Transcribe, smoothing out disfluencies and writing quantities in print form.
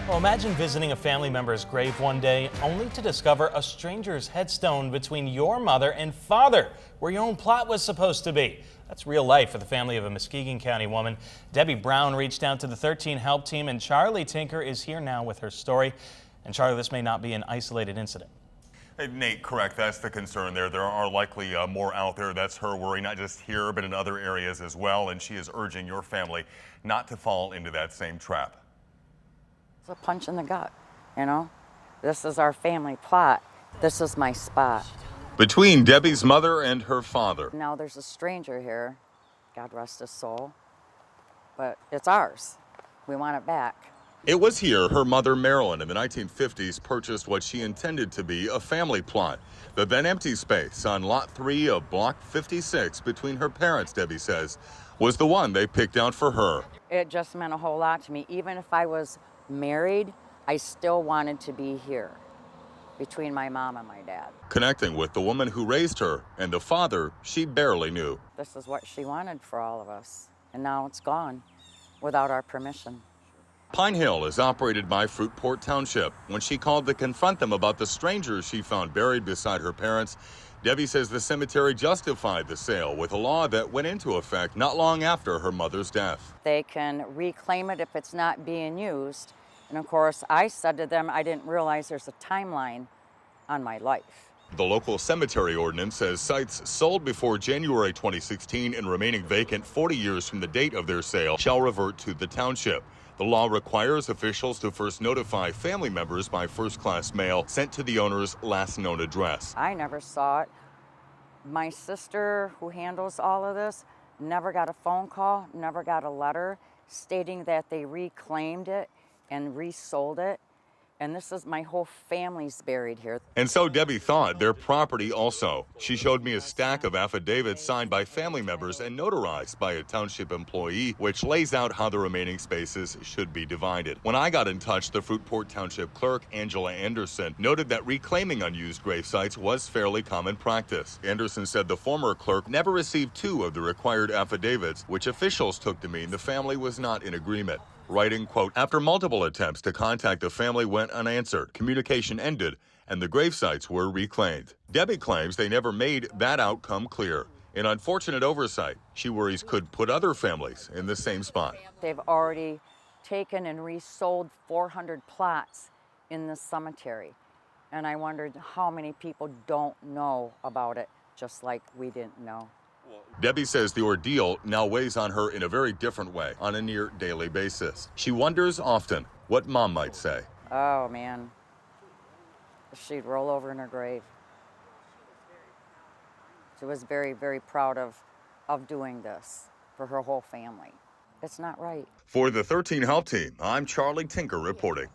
Well, imagine visiting a family member's grave one day only to discover a stranger's headstone between your mother and father, where your own plot was supposed to be. That's real life for the family of a Muskegon County woman. Debbie Brown reached out to the 13 Help team, and Charlie Tinker is here now with her story. And Charlie, this may not be an isolated incident. Hey, Nate, correct. That's the concern there. There are likely more out there. That's her worry, not just here, but in other areas as well. And she is urging your family not to fall into that same trap. It's a punch in the gut, you know? This is our family plot. This is my spot. Between Debbie's mother and her father. Now there's a stranger here, God rest his soul, but it's ours. We want it back. It was here her mother, Marilyn, in the 1950s purchased what she intended to be a family plot. The then empty space on Lot 3 of Block 56 between her parents, Debbie says, was the one they picked out for her. It just meant a whole lot to me. Even if I was married, I still wanted to be here between my mom and my dad. Connecting with the woman who raised her and the father she barely knew. This is what she wanted for all of us, and now it's gone without our permission. Pine Hill is operated by Fruitport Township. When she called to confront them about the strangers she found buried beside her parents, Debbie says the cemetery justified the sale with a law that went into effect not long after her mother's death. They can reclaim it if it's not being used. And of course, I said to them, I didn't realize there's a timeline on my life. The local cemetery ordinance says sites sold before January 2016 and remaining vacant 40 years from the date of their sale shall revert to the township. The law requires officials to first notify family members by first-class mail sent to the owner's last known address. I never saw it. My sister, who handles all of this, never got a phone call, never got a letter stating that they reclaimed it and resold it. And this is my whole family's buried here. And so Debbie thought their property also. She showed me a stack of affidavits signed by family members and notarized by a township employee, which lays out how the remaining spaces should be divided. When I got in touch, the Fruitport Township clerk, Angela Anderson, noted that reclaiming unused grave sites was fairly common practice. Anderson said the former clerk never received 2 of the required affidavits, which officials took to mean the family was not in agreement. Writing, quote, after multiple attempts to contact the family went unanswered, communication ended, and the grave sites were reclaimed. Debbie claims they never made that outcome clear. An unfortunate oversight she worries could put other families in the same spot. They've already taken and resold 400 plots in this cemetery. And I wondered how many people don't know about it, just like we didn't know. Debbie says the ordeal now weighs on her in a very different way, on a near daily basis. She wonders often what Mom might say. Oh, man. She'd roll over in her grave. She was very, very proud of doing this for her whole family. It's not right. For the 13 Help Team, I'm Charlie Tinker reporting.